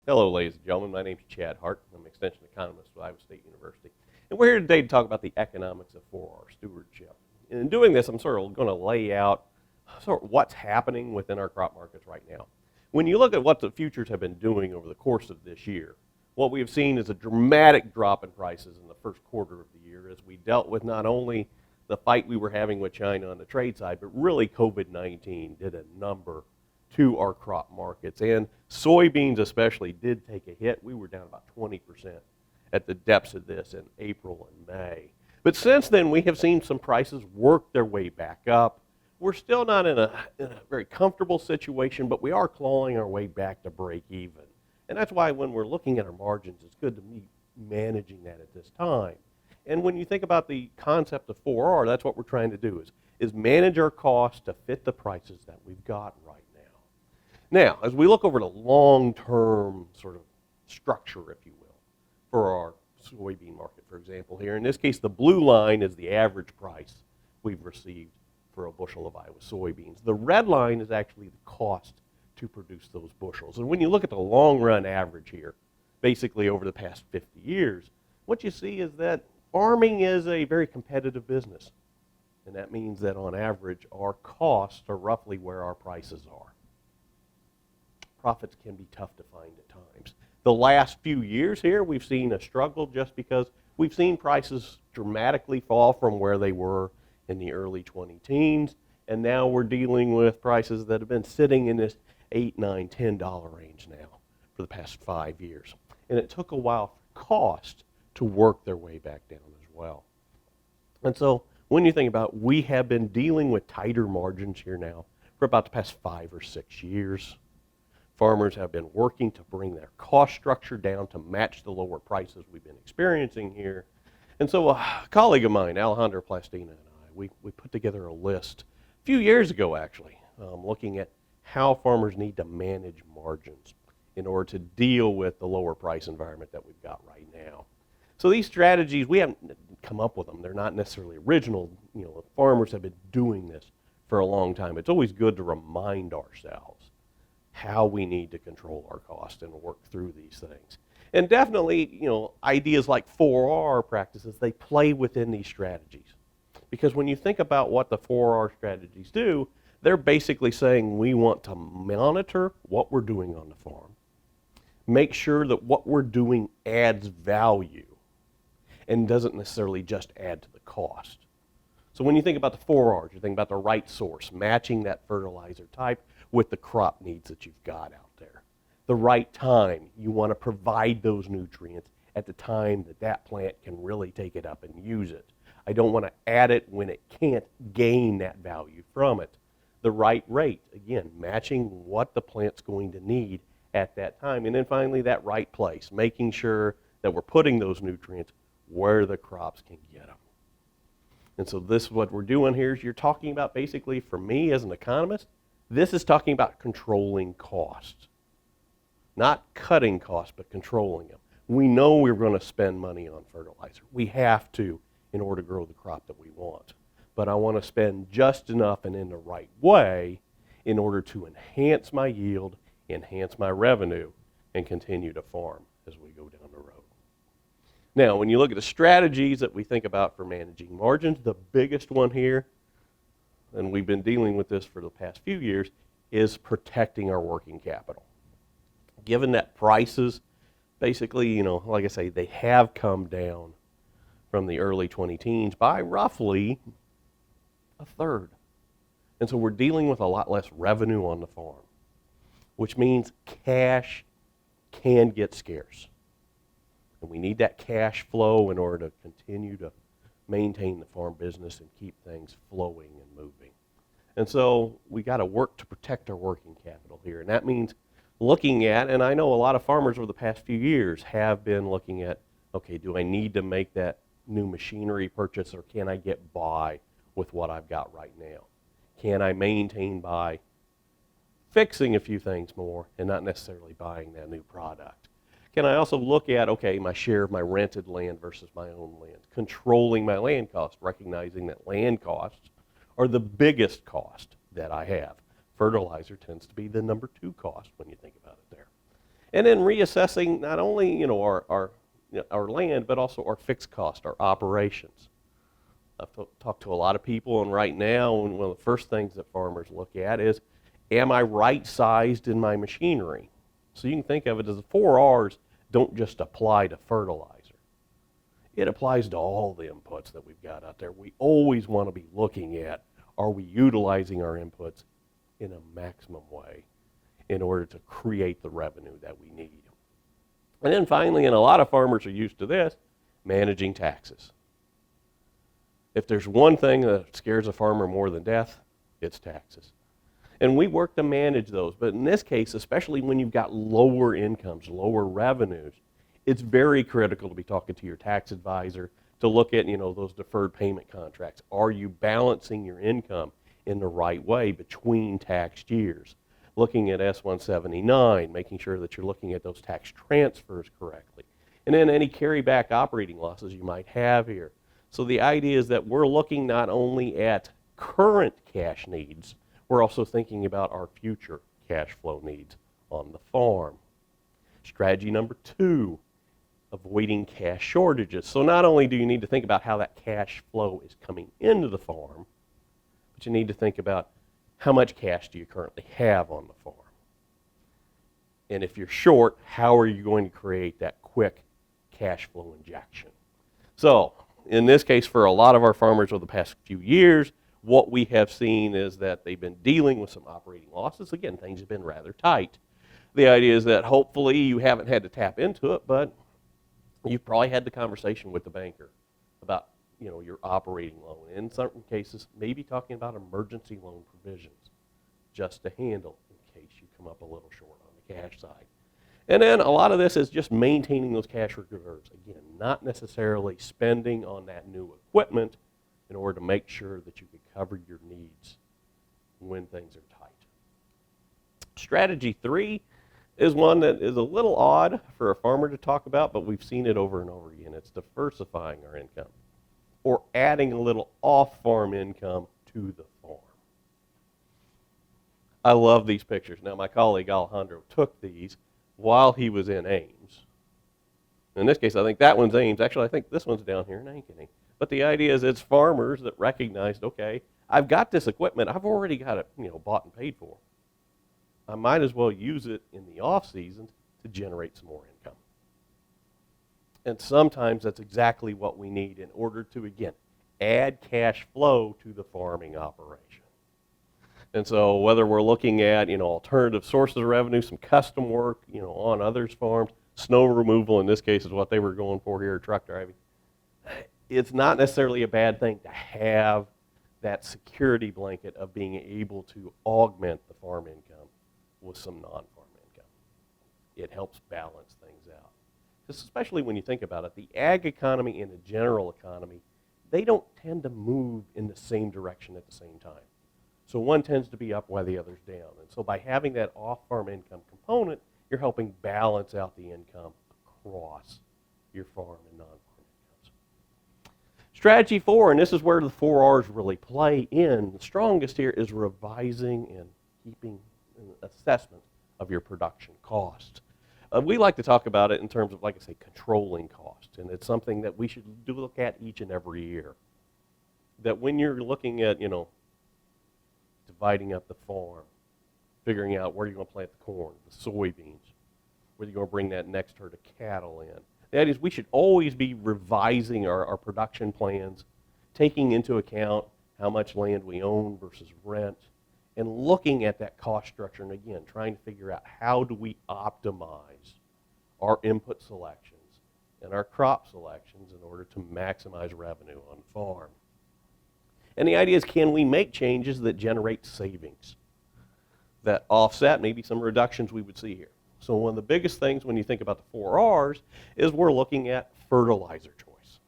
Hello, ladies and gentlemen. My name is Chad Hart. I'm an extension economist with Iowa State University. And we're here today to talk about the economics of 4R stewardship. And in doing this, I'm sort of going to lay out sort of what's happening within our crop markets right now. When you look at what the futures have been doing over the course of this year, what we have seen is a dramatic drop in prices in the first quarter of the year as we dealt with not only the fight we were having with China on the trade side, but really COVID-19 did a number to our crop markets. And soybeans especially did take a hit. We were down about 20% at the depths of this in April and May. But since then, we have seen some prices work their way back up. We're still not in a very comfortable situation, but we are clawing our way back to break even. And that's why when we're looking at our margins, it's good to be managing that at this time. And when you think about the concept of 4R, that's what we're trying to do is manage our costs to fit the prices that we've got right now, as we look over the long-term sort of structure, if you will, for our soybean market, for example, here, in this case, the blue line is the average price we've received for a bushel of Iowa soybeans. The red line is actually the cost to produce those bushels. And when you look at the long-run average here, basically over the past 50 years, what you see is that farming is a very competitive business. And that means that on average, our costs are roughly where our prices are. Profits can be tough to find at times. The last few years here, we've seen a struggle just because we've seen prices dramatically fall from where they were in the early 20-teens, and now we're dealing with prices that have been sitting in this $8, $9, $10 range now for the past 5 years. And it took a while for cost to work their way back down as well. And so when you think about, we have been dealing with tighter margins here now for about the past 5 or 6 years. Farmers have been working to bring their cost structure down to match the lower prices we've been experiencing here. And so a colleague of mine, Alejandro Plastina, and I, we put together a list a few years ago, actually, looking at how farmers need to manage margins in order to deal with the lower price environment that we've got right now. So these strategies, we haven't come up with them. They're not necessarily original. Farmers have been doing this for a long time. It's always good to remind ourselves how we need to control our cost and work through these things. And definitely, ideas like 4R practices, they play within these strategies. Because when you think about what the 4R strategies do, they're basically saying we want to monitor what we're doing on the farm, make sure that what we're doing adds value and doesn't necessarily just add to the cost. So when you think about the 4Rs, you think about the right source, matching that fertilizer type with the crop needs that you've got out there. The right time, you want to provide those nutrients at the time that that plant can really take it up and use it. I don't want to add it when it can't gain that value from it. The right rate, again, matching what the plant's going to need at that time. And then finally, that right place, making sure that we're putting those nutrients where the crops can get them. And so this is what we're doing here is you're talking about basically, for me as an economist, this is talking about controlling costs. Not cutting costs, but controlling them. We know we're going to spend money on fertilizer. We have to in order to grow the crop that we want. But I want to spend just enough and in the right way in order to enhance my yield, enhance my revenue, and continue to farm as we go down the road. Now, when you look at the strategies that we think about for managing margins, the biggest one here, and we've been dealing with this for the past few years, is protecting our working capital. Given that prices, basically, like I say, they have come down from the early 20-teens by roughly a third. And so we're dealing with a lot less revenue on the farm, which means cash can get scarce. And we need that cash flow in order to continue to maintain the farm business and keep things flowing and moving. And so we got to work to protect our working capital here. And that means looking at, and I know a lot of farmers over the past few years have been looking at, okay, do I need to make that new machinery purchase, or can I get by with what I've got right now? Can I maintain by fixing a few things more and not necessarily buying that new product? Can I also look at, okay, my share of my rented land versus my own land, controlling my land costs, recognizing that land costs are the biggest cost that I have. Fertilizer tends to be the number 2 cost when you think about it there. And then reassessing not only our land, but also our fixed cost, our operations. I've talked to a lot of people, and right now, one of the first things that farmers look at is, am I right-sized in my machinery? So you can think of it as the 4Rs don't just apply to fertilizer. It applies to all the inputs that we've got out there. We always want to be looking at, are we utilizing our inputs in a maximum way in order to create the revenue that we need? And then finally, and a lot of farmers are used to this, managing taxes. If there's one thing that scares a farmer more than death, it's taxes. And we work to manage those. But in this case, especially when you've got lower incomes, lower revenues, it's very critical to be talking to your tax advisor to look at, those deferred payment contracts. Are you balancing your income in the right way between tax years? Looking at S-179, making sure that you're looking at those tax transfers correctly. And then any carryback operating losses you might have here. So the idea is that we're looking not only at current cash needs, we're also thinking about our future cash flow needs on the farm. Strategy number 2, avoiding cash shortages. So not only do you need to think about how that cash flow is coming into the farm, but you need to think about how much cash do you currently have on the farm. And if you're short, how are you going to create that quick cash flow injection? So in this case, for a lot of our farmers over the past few years, what we have seen is that they've been dealing with some operating losses. Again, things have been rather tight. The idea is that hopefully you haven't had to tap into it, but you've probably had the conversation with the banker about your operating loan. In certain cases, maybe talking about emergency loan provisions just to handle in case you come up a little short on the cash side. And then a lot of this is just maintaining those cash reserves. Again, not necessarily spending on that new equipment in order to make sure that you can cover your needs when things are tight. Strategy 3 is one that is a little odd for a farmer to talk about, but we've seen it over and over again. It's diversifying our income, or adding a little off-farm income to the farm. I love these pictures. Now, my colleague Alejandro took these while he was in Ames. In this case, I think that one's Ames. Actually, I think this one's down here in Ankeny. But the idea is it's farmers that recognized, okay, I've got this equipment. I've already got it, bought and paid for. I might as well use it in the off season to generate some more income. And sometimes that's exactly what we need in order to, again, add cash flow to the farming operation. And so whether we're looking at, alternative sources of revenue, some custom work, on others' farms, snow removal in this case is what they were going for here, truck driving. It's not necessarily a bad thing to have that security blanket of being able to augment the farm income with some non-farm income. It helps balance things out. Especially when you think about it, the ag economy and the general economy, they don't tend to move in the same direction at the same time. So one tends to be up while the other's down. And so by having that off-farm income component, you're helping balance out the income across your farm and non-farm incomes. Strategy 4, and this is where the 4Rs really play in, the strongest here is revising and keeping an assessment of your production cost. We like to talk about it in terms of, like I say, controlling cost. And it's something that we should look at each and every year. That when you're looking at, dividing up the farm, figuring out where you're going to plant the corn, the soybeans, where you're going to bring that next herd of cattle in. That is, we should always be revising our production plans, taking into account how much land we own versus rent, and looking at that cost structure, and again, trying to figure out how do we optimize our input selections and our crop selections in order to maximize revenue on the farm. And the idea is, can we make changes that generate savings, that offset maybe some reductions we would see here? So one of the biggest things when you think about the 4Rs is we're looking at fertilizer choice.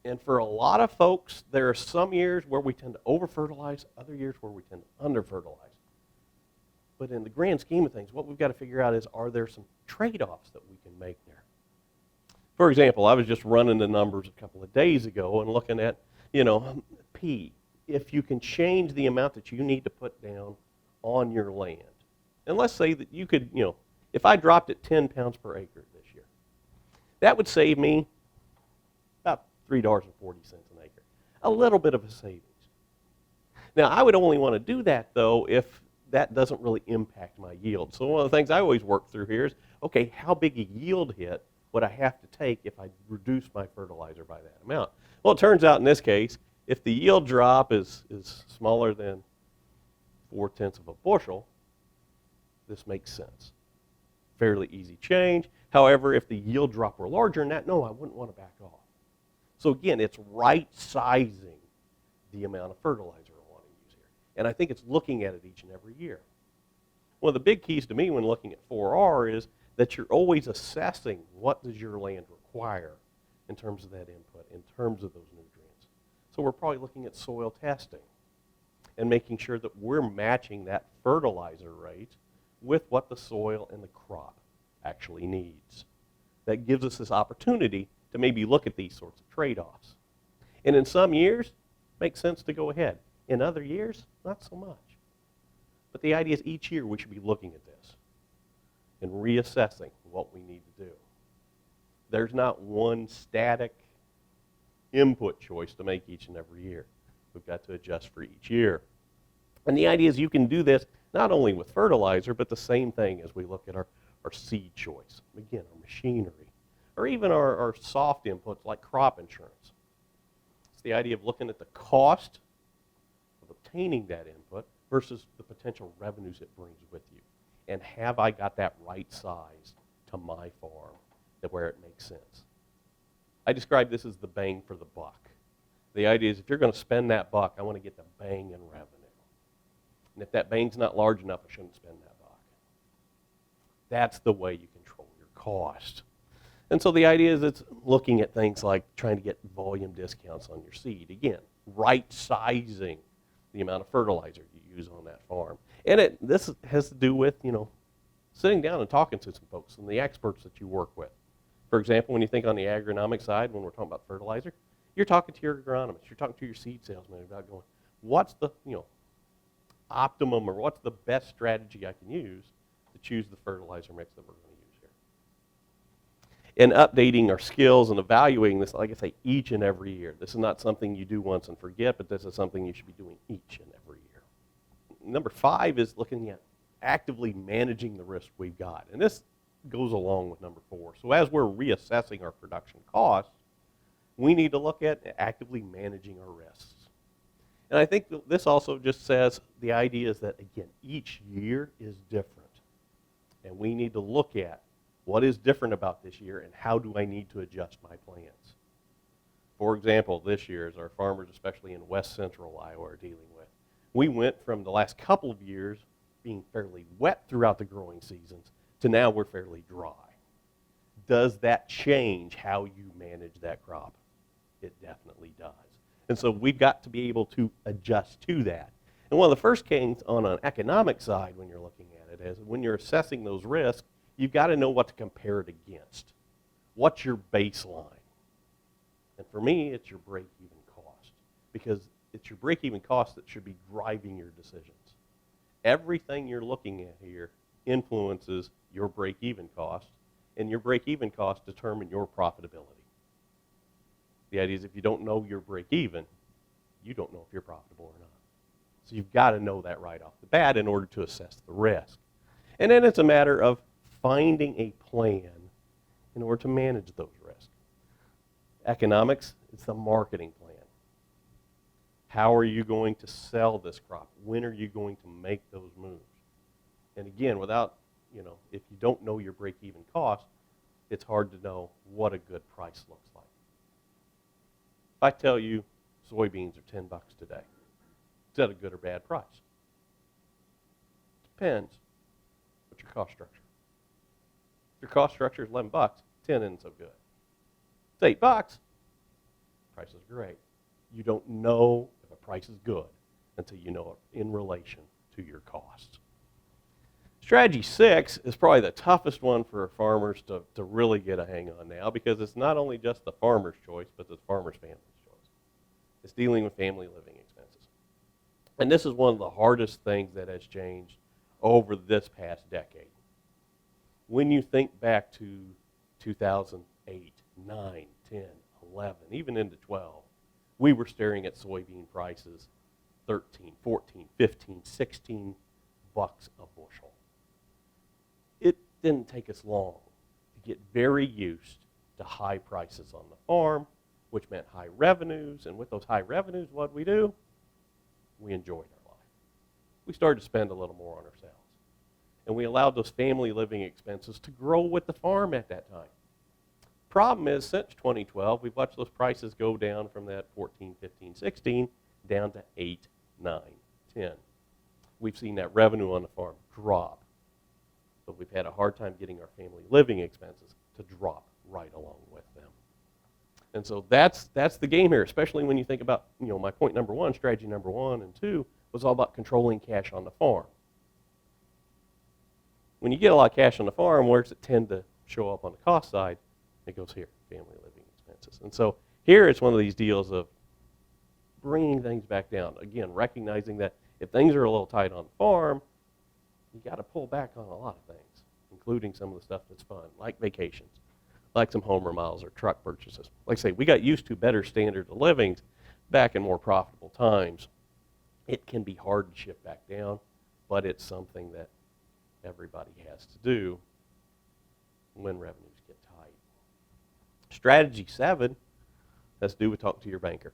And for a lot of folks, there are some years where we tend to over-fertilize, other years where we tend to under-fertilize. But in the grand scheme of things, what we've got to figure out is, are there some trade-offs that we can make there? For example, I was just running the numbers a couple of days ago and looking at, P. If you can change the amount that you need to put down on your land, and let's say that you could, If I dropped it 10 pounds per acre this year, that would save me about $3.40 an acre. A little bit of a savings. Now, I would only want to do that, though, if that doesn't really impact my yield. So one of the things I always work through here is, okay, how big a yield hit would I have to take if I reduce my fertilizer by that amount? Well, it turns out in this case, if the yield drop is smaller than 0.4 of a bushel, this makes sense. Fairly easy change. However, if the yield drop were larger than that, no, I wouldn't want to back off. So again, it's right sizing the amount of fertilizer I want to use here. And I think it's looking at it each and every year. One of the big keys to me when looking at 4R is that you're always assessing what does your land require in terms of that input, in terms of those nutrients. So we're probably looking at soil testing and making sure that we're matching that fertilizer rate with what the soil and the crop actually needs. That gives us this opportunity to maybe look at these sorts of trade-offs. And in some years, it makes sense to go ahead. In other years, not so much. But the idea is each year we should be looking at this and reassessing what we need to do. There's not one static input choice to make each and every year. We've got to adjust for each year. And the idea is you can do this not only with fertilizer, but the same thing as we look at our seed choice. Again, our machinery, or even our soft inputs like crop insurance. It's the idea of looking at the cost of obtaining that input versus the potential revenues it brings with you. And have I got that right size to my farm to where it makes sense? I describe this as the bang for the buck. The idea is if you're going to spend that buck, I want to get the bang in revenue. And if that bang's not large enough, I shouldn't spend that buck. That's the way you control your cost. And so the idea is it's looking at things like trying to get volume discounts on your seed. Again, right sizing the amount of fertilizer you use on that farm. And this has to do with, sitting down and talking to some folks and the experts that you work with. For example, when you think on the agronomic side, when we're talking about fertilizer, you're talking to your agronomist, you're talking to your seed salesman about going, what's the, optimum or what's the best strategy I can use to choose the fertilizer mix that we're going to use here. And updating our skills and evaluating this, like I say, each and every year. This is not something you do once and forget, but this is something you should be doing each and every year. Number 5 is looking at actively managing the risk we've got. And this goes along with number 4. So as we're reassessing our production costs, we need to look at actively managing our risks. And I think this also just says the idea is that, again, each year is different. And we need to look at what is different about this year and how do I need to adjust my plans. For example, this year, as our farmers, especially in west central Iowa, are dealing with, we went from the last couple of years being fairly wet throughout the growing seasons to now we're fairly dry. Does that change how you manage that crop? It definitely does. And so we've got to be able to adjust to that. And one of the first things on an economic side when you're looking at it is when you're assessing those risks, you've got to know what to compare it against. What's your baseline? And for me, it's your break-even cost, because it's your break-even cost that should be driving your decisions. Everything you're looking at here influences your break-even cost, and your break-even costs determine your profitability. The idea is if you don't know your break-even, you don't know if you're profitable or not. So you've got to know that right off the bat in order to assess the risk. And then it's a matter of finding a plan in order to manage those risks. Economics, it's the marketing plan. How are you going to sell this crop? When are you going to make those moves? And again, without, if you don't know your break-even cost, it's hard to know what a good price looks like. If I tell you soybeans are $10 today, is that a good or bad price? Depends. What's your cost structure? If your cost structure is $11, 10 isn't so good. It's $8, price is great. You don't know if a price is good until you know it in relation to your costs. Strategy 6 is probably the toughest one for farmers to really get a hang on now, because it's not only just the farmer's choice, but the farmer's family's choice. It's dealing with family living expenses. And this is one of the hardest things that has changed over this past decade. When you think back to 2008, 9, 10, 11, even into 12, we were staring at soybean prices 13, 14, 15, 16 bucks a bushel. It didn't take us long to get very used to high prices on the farm, which meant high revenues. And with those high revenues, what did we do? We enjoyed our life. We started to spend a little more on ourselves. And we allowed those family living expenses to grow with the farm at that time. Problem is, since 2012, we've watched those prices go down from that 14, 15, 16 down to 8, 9, 10. We've seen that revenue on the farm drop, but we've had a hard time getting our family living expenses to drop right along with them. And so that's the game here, especially when you think about, my point number one, strategy number 1 and 2 was all about controlling cash on the farm. When you get a lot of cash on the farm, where does it tend to show up on the cost side? It goes here, family living expenses. And so here it's one of these deals of bringing things back down. Again, recognizing that if things are a little tight on the farm, you got to pull back on a lot of things, including some of the stuff that's fun, like vacations, like some home remodels or truck purchases. Like I say, we got used to better standard of living back in more profitable times. It can be hard to shift back down, but it's something that everybody has to do when revenues get tight. Strategy 7 has to do with talking to your banker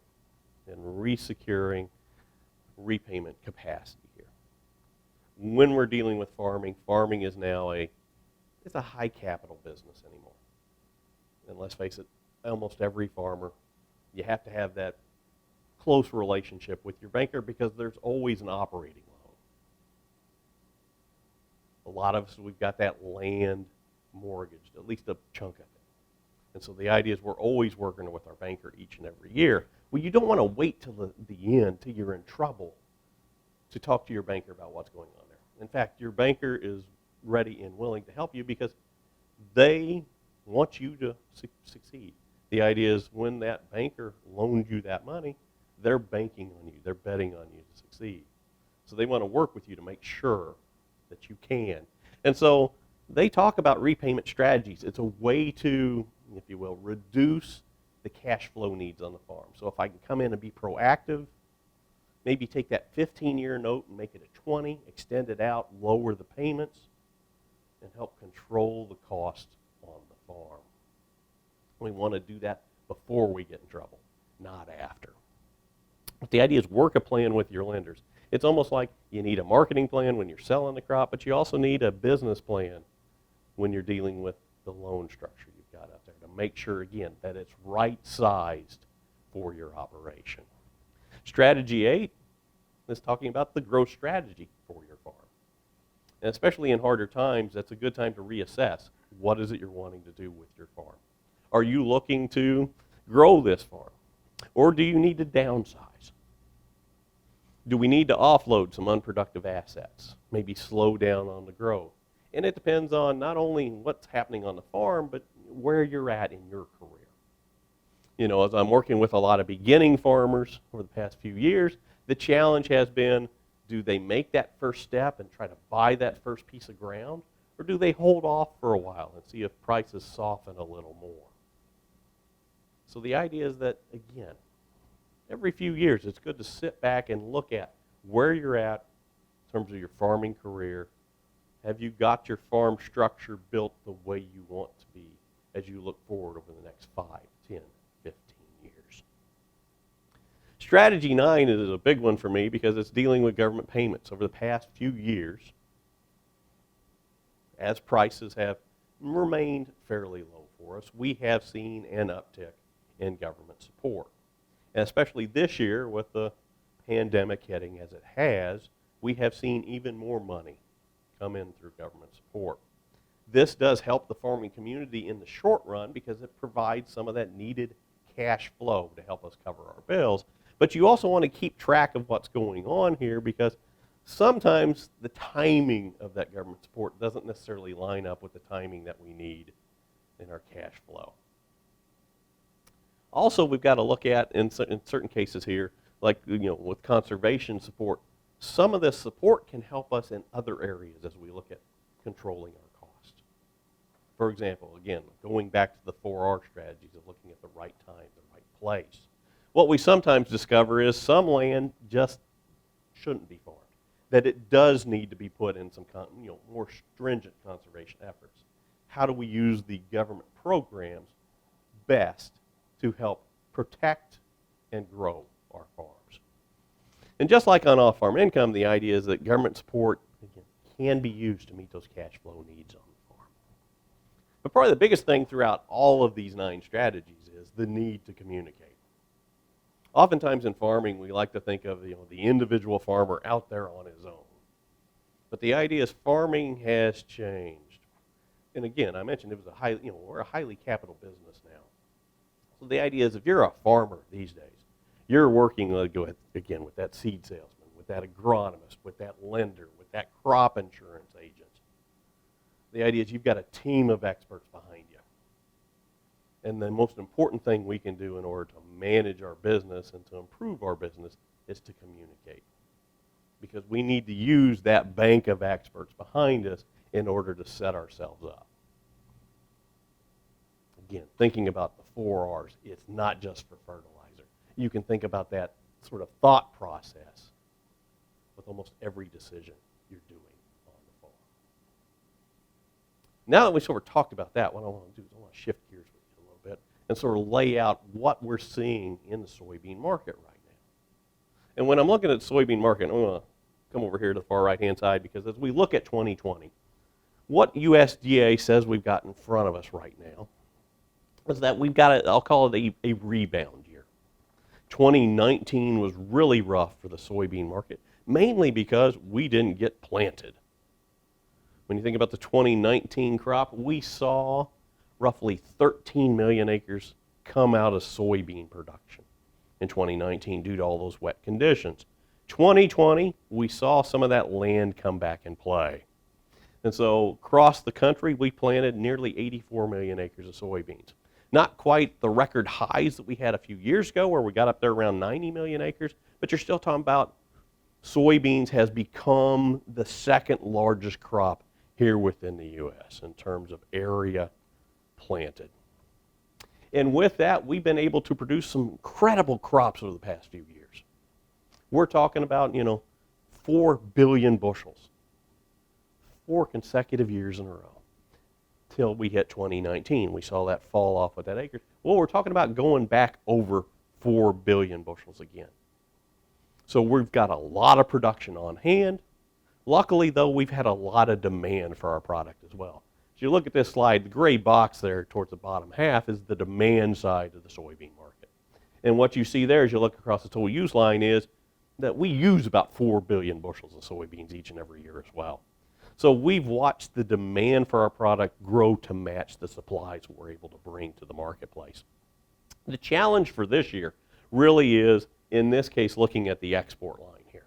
and resecuring repayment capacity here. When we're dealing with farming, farming is now it's a high capital business anymore. And let's face it, almost every farmer, you have to have that close relationship with your banker because there's always an operating loan. A lot of us, we've got that land mortgaged, at least a chunk of it. And so the idea is we're always working with our banker each and every year. Well, you don't want to wait till the end, till you're in trouble, to talk to your banker about what's going on there. In fact, your banker is ready and willing to help you because they want you to succeed. The idea is when that banker loaned you that money, they're banking on you. They're betting on you to succeed. So they want to work with you to make sure that you can. And so they talk about repayment strategies. It's a way to, if you will, reduce the cash flow needs on the farm. So if I can come in and be proactive, maybe take that 15-year note and make it a 20, extend it out, lower the payments, and help control the cost on the farm. We want to do that before we get in trouble, not after. But the idea is work a plan with your lenders. It's almost like you need a marketing plan when you're selling the crop, but you also need a business plan when you're dealing with the loan structure you've got out there to make sure, again, that it's right-sized for your operation. Strategy 8 is talking about the growth strategy for your farm. And especially in harder times, that's a good time to reassess what is it you're wanting to do with your farm. Are you looking to grow this farm? Or do you need to downsize? Do we need to offload some unproductive assets? Maybe slow down on the growth? And it depends on not only what's happening on the farm, but where you're at in your career. As I'm working with a lot of beginning farmers over the past few years, the challenge has been, do they make that first step and try to buy that first piece of ground? Or do they hold off for a while and see if prices soften a little more? So the idea is that, again, every few years it's good to sit back and look at where you're at in terms of your farming career. Have you got your farm structure built the way you want to be as you look forward over the next 5, 10, 15 years? Strategy 9 is a big one for me because it's dealing with government payments. Over the past few years, as prices have remained fairly low for us, we have seen an uptick in government support. And especially this year with the pandemic hitting as it has, we have seen even more money come in through government support. This does help the farming community in the short run because it provides some of that needed cash flow to help us cover our bills. But you also want to keep track of what's going on here because sometimes the timing of that government support doesn't necessarily line up with the timing that we need in our cash flow. Also, we've got to look at, in certain cases here, like with conservation support, some of this support can help us in other areas as we look at controlling our cost. For example, again, going back to the 4R strategies of looking at the right time, the right place. What we sometimes discover is some land just shouldn't be farmed, that it does need to be put in some more stringent conservation efforts. How do we use the government programs best to help protect and grow our farms? And just like on off-farm income, the idea is that government support, again, can be used to meet those cash flow needs on the farm. But probably the biggest thing throughout all of these 9 strategies is the need to communicate. Oftentimes in farming, we like to think of the individual farmer out there on his own. But the idea is farming has changed. And again, I mentioned it was we're a highly capital business now. So the idea is if you're a farmer these days, you're working, again, with that seed salesman, with that agronomist, with that lender, with that crop insurance agent. The idea is you've got a team of experts behind you. And the most important thing we can do in order to manage our business and to improve our business is to communicate. Because we need to use that bank of experts behind us in order to set ourselves up. Again, thinking about the 4 R's, it's not just for fertilizer. You can think about that sort of thought process with almost every decision you're doing on the farm. Now that we sort of talked about that, what I want to do is I want to shift gears with you a little bit and sort of lay out what we're seeing in the soybean market right now. And when I'm looking at the soybean market, I'm going to come over here to the far right-hand side because as we look at 2020, what USDA says we've got in front of us right now is that we've got, I'll call it a rebound year. 2019 was really rough for the soybean market, mainly because we didn't get planted. When you think about the 2019 crop, we saw roughly 13 million acres come out of soybean production in 2019 due to all those wet conditions. 2020, we saw some of that land come back in play. And so across the country, we planted nearly 84 million acres of soybeans. Not quite the record highs that we had a few years ago where we got up there around 90 million acres, but you're still talking about soybeans has become the second largest crop here within the U.S. in terms of area planted. And with that, we've been able to produce some incredible crops over the past few years. We're talking about, 4 billion bushels, 4 consecutive years in a row. Till we hit 2019. We saw that fall off with that acres. Well, we're talking about going back over 4 billion bushels again. So we've got a lot of production on hand. Luckily, though, we've had a lot of demand for our product as well. As you look at this slide, the gray box there towards the bottom half is the demand side of the soybean market. And what you see there as you look across the total use line is that we use about 4 billion bushels of soybeans each and every year as well. So we've watched the demand for our product grow to match the supplies we're able to bring to the marketplace. The challenge for this year really is, in this case, looking at the export line here.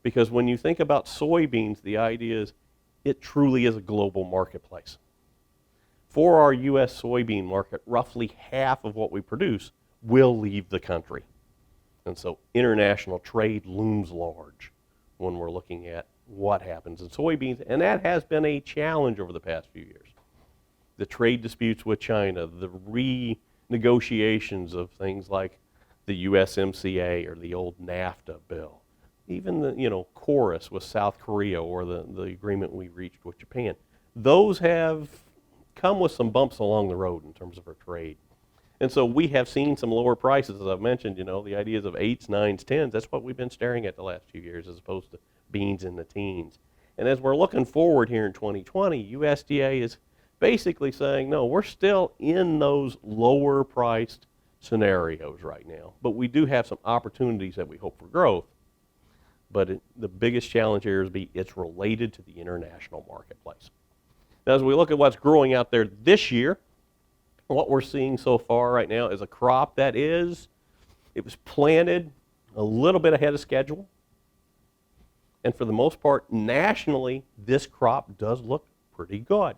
Because when you think about soybeans, the idea is it truly is a global marketplace. For our U.S. soybean market, roughly half of what we produce will leave the country. And so international trade looms large when we're looking at what happens in soybeans, and that has been a challenge over the past few years. The trade disputes with China, the renegotiations of things like the USMCA or the old NAFTA bill, even the chorus with South Korea or the agreement we reached with Japan. Those have come with some bumps along the road in terms of our trade. And so we have seen some lower prices, as I've mentioned, the ideas of 8s, 9s, 10s, that's what we've been staring at the last few years as opposed to beans in the teens. And as we're looking forward here in 2020, USDA is basically saying, no, we're still in those lower priced scenarios right now, but we do have some opportunities that we hope for growth. But the biggest challenge here is it's related to the international marketplace. Now, as we look at what's growing out there this year, what we're seeing so far right now is a crop that it was planted a little bit ahead of schedule. And for the most part, nationally, this crop does look pretty good.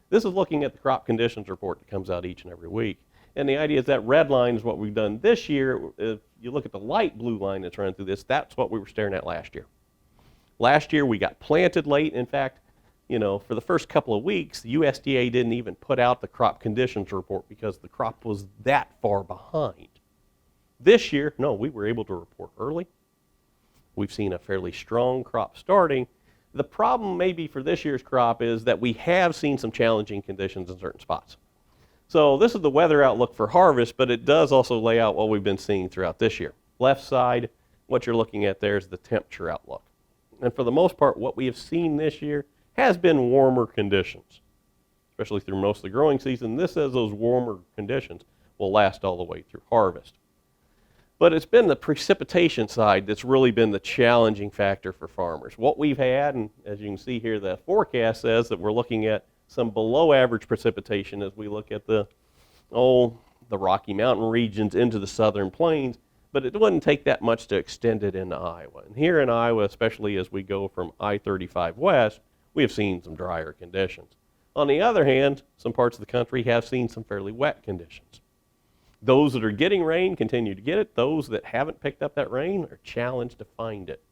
This is looking at the crop conditions report that comes out each and every week. And the idea is that red line is what we've done this year. If you look at the light blue line that's running through this, that's what we were staring at last year. Last year, we got planted late. In fact, for the first couple of weeks, the USDA didn't even put out the crop conditions report because the crop was that far behind. This year, no, we were able to report early. We've seen a fairly strong crop starting. The problem maybe for this year's crop is that we have seen some challenging conditions in certain spots. So this is the weather outlook for harvest, but it does also lay out what we've been seeing throughout this year. Left side, what you're looking at there is the temperature outlook. And for the most part, what we have seen this year has been warmer conditions, especially through most of the growing season. This says those warmer conditions will last all the way through harvest. But it's been the precipitation side that's really been the challenging factor for farmers. What we've had, and as you can see here, the forecast says that we're looking at some below average precipitation as we look at the Rocky Mountain regions into the southern plains, but it wouldn't take that much to extend it into Iowa. And here in Iowa, especially as we go from I-35 west, we have seen some drier conditions. On the other hand, some parts of the country have seen some fairly wet conditions. Those that are getting rain continue to get it. Those that haven't picked up that rain are challenged to find it.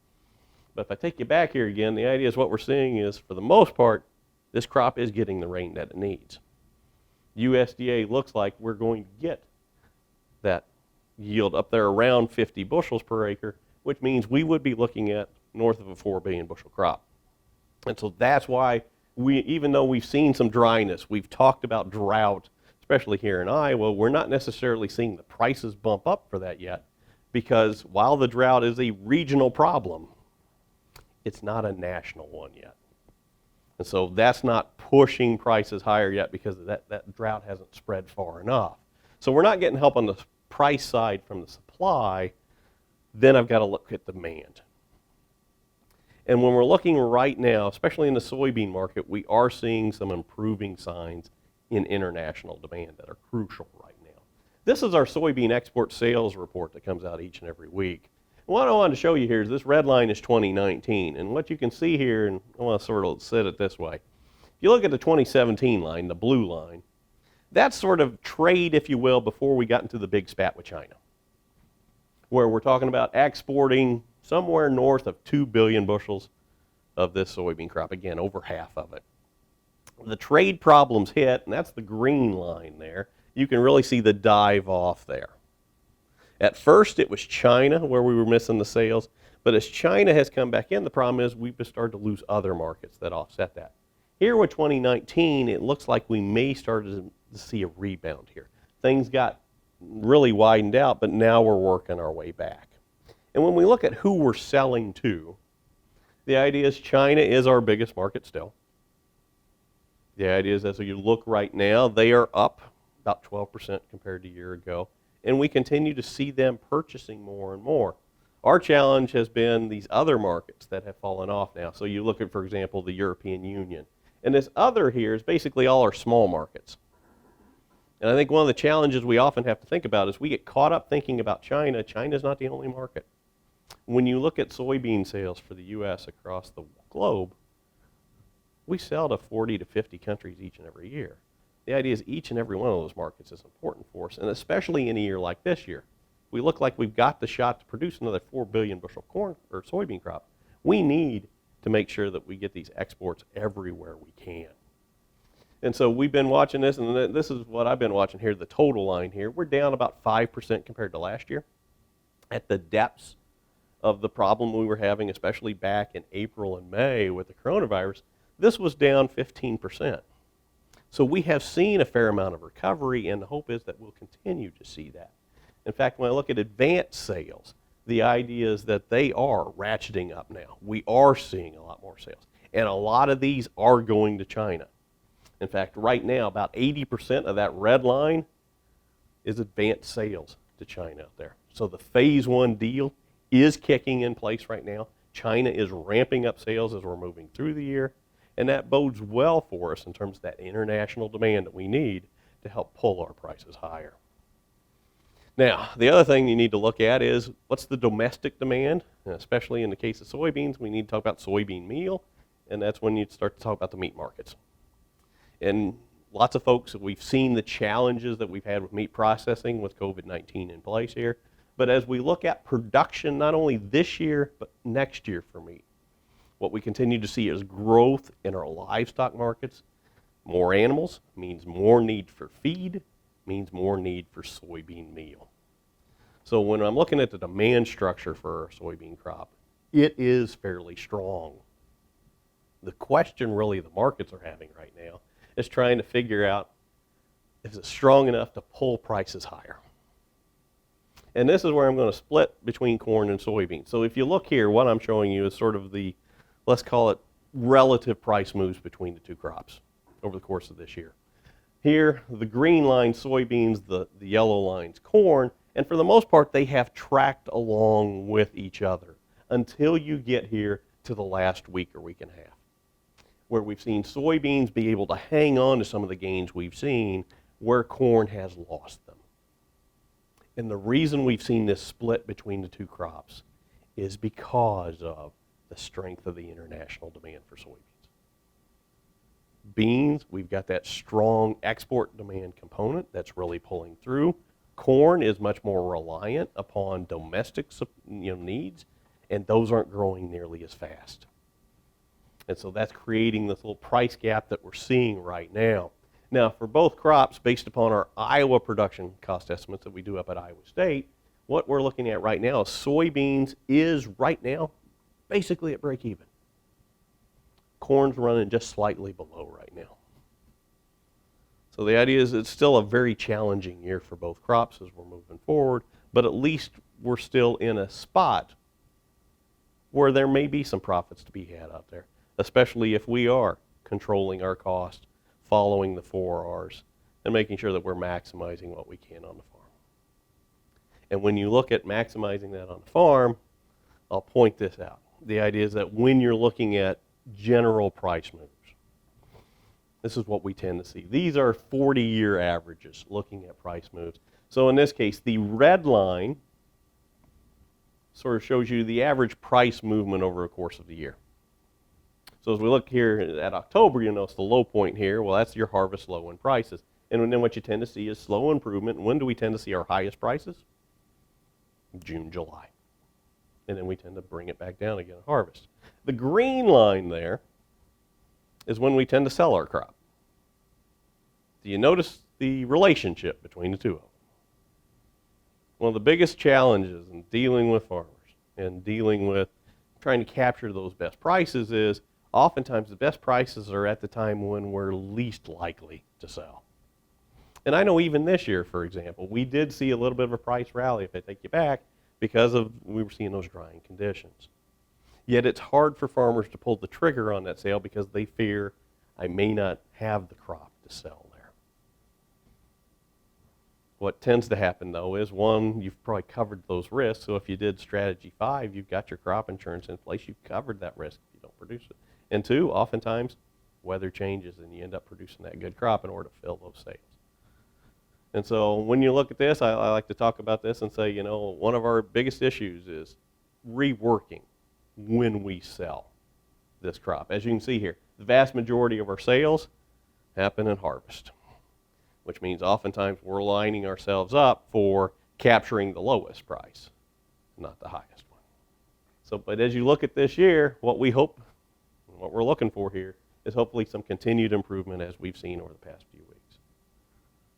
But if I take you back here again, the idea is what we're seeing is, for the most part, this crop is getting the rain that it needs. USDA looks like we're going to get that yield up there around 50 bushels per acre, which means we would be looking at north of a 4 billion bushel crop. And so that's why even though we've seen some dryness, we've talked about drought, especially here in Iowa, we're not necessarily seeing the prices bump up for that yet, because while the drought is a regional problem, it's not a national one yet. And so that's not pushing prices higher yet because that drought hasn't spread far enough. So we're not getting help on the price side from the supply. Then I've got to look at demand. And when we're looking right now, especially in the soybean market, we are seeing some improving signs in international demand that are crucial right now. This is our soybean export sales report that comes out each and every week. And what I wanted to show you here is this red line is 2019. And what you can see here, and I want to sort of set it this way. If you look at the 2017 line, the blue line, that's sort of trade, if you will, before we got into the big spat with China, where we're talking about exporting somewhere north of 2 billion bushels of this soybean crop. Again, over half of it. The trade problems hit, and that's the green line there. You can really see the dive off there. At first, it was China where we were missing the sales, but as China has come back in, the problem is we've started to lose other markets that offset that. Here with 2019, it looks like we may start to see a rebound here. Things got really widened out, but now we're working our way back. And when we look at who we're selling to, the idea is China is our biggest market still. The idea is, as you look right now, they are up about 12% compared to a year ago, and we continue to see them purchasing more and more. Our challenge has been these other markets that have fallen off now. So you look at, for example, the European Union. And this other here is basically all our small markets. And I think one of the challenges we often have to think about is we get caught up thinking about China. China's not the only market. When you look at soybean sales for the U.S. across the globe, we sell to 40 to 50 countries each and every year. The idea is each and every one of those markets is important for us, and especially in a year like this year. We look like we've got the shot to produce another 4 billion bushel corn or soybean crop. We need to make sure that we get these exports everywhere we can. And so we've been watching this, and this is what I've been watching here, the total line here. We're down about 5% compared to last year. At the depths of the problem we were having, especially back in April and May with the coronavirus, this was down 15%. So we have seen a fair amount of recovery, and the hope is that we'll continue to see that. In fact, when I look at advanced sales, the idea is that they are ratcheting up now. We are seeing a lot more sales, and a lot of these are going to China. In fact, right now, about 80% of that red line is advanced sales to China out there. So the phase one deal is kicking in place right now. China is ramping up sales as we're moving through the year. And that bodes well for us in terms of that international demand that we need to help pull our prices higher. Now, the other thing you need to look at is what's the domestic demand, and especially in the case of soybeans, we need to talk about soybean meal, and that's when you start to talk about the meat markets. And lots of folks, we've seen the challenges that we've had with meat processing with COVID-19 in place here, but as we look at production, not only this year, but next year for meat, What we continue to see is growth in our livestock markets. More animals means more need for feed, means more need for soybean meal. So when I'm looking at the demand structure for our soybean crop, it is fairly strong. The question really the markets are having right now is trying to figure out, is it strong enough to pull prices higher? And this is where I'm going to split between corn and soybeans. So if you look here, what I'm showing you is sort of the, let's call it, relative price moves between the two crops over the course of this year. Here, the green line soybeans, the yellow line's corn, and for the most part, they have tracked along with each other until you get here to the last week or week and a half, where we've seen soybeans be able to hang on to some of the gains we've seen where corn has lost them. And the reason we've seen this split between the two crops is because of the strength of the international demand for soybeans. Beans, we've got that strong export demand component that's really pulling through. Corn is much more reliant upon domestic needs, and those aren't growing nearly as fast. And so that's creating this little price gap that we're seeing right now. Now, for both crops, based upon our Iowa production cost estimates that we do up at Iowa State, what we're looking at right now is soybeans is right now basically at break even. Corn's running just slightly below right now. So the idea is it's still a very challenging year for both crops as we're moving forward, but at least we're still in a spot where there may be some profits to be had out there, especially if we are controlling our cost, following the 4Rs, and making sure that we're maximizing what we can on the farm. And when you look at maximizing that on the farm, I'll point this out. The idea is that when you're looking at general price moves, this is what we tend to see. These are 40-year averages looking at price moves. So in this case, the red line sort of shows you the average price movement over the course of the year. So as we look here at October, you'll notice the low point here. Well, that's your harvest low in prices. And then what you tend to see is slow improvement. And when do we tend to see our highest prices? June, July. And then we tend to bring it back down again at harvest. The green line there is when we tend to sell our crop. Do you notice the relationship between the two of them? One of the biggest challenges in dealing with farmers and dealing with trying to capture those best prices is oftentimes the best prices are at the time when we're least likely to sell. And I know even this year, for example, we did see a little bit of a price rally, if I take you back, because we were seeing those drying conditions. Yet it's hard for farmers to pull the trigger on that sale because they fear I may not have the crop to sell there. What tends to happen, though, is one, you've probably covered those risks. So if you did strategy 5, you've got your crop insurance in place. You've covered that risk if you don't produce it. And 2, oftentimes, weather changes and you end up producing that good crop in order to fill those sales. And so when you look at this, I like to talk about this and say, one of our biggest issues is reworking when we sell this crop. As you can see here, the vast majority of our sales happen in harvest, which means oftentimes we're lining ourselves up for capturing the lowest price, not the highest one. So, but as you look at this year, what we hope, what we're looking for here is hopefully some continued improvement as we've seen over the past few weeks.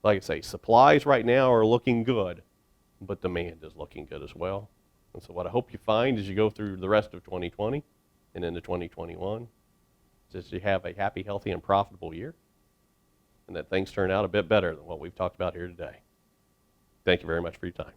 Like I say, supplies right now are looking good, but demand is looking good as well. And so what I hope you find as you go through the rest of 2020 and into 2021 is that you have a happy, healthy, and profitable year, and that things turn out a bit better than what we've talked about here today. Thank you very much for your time.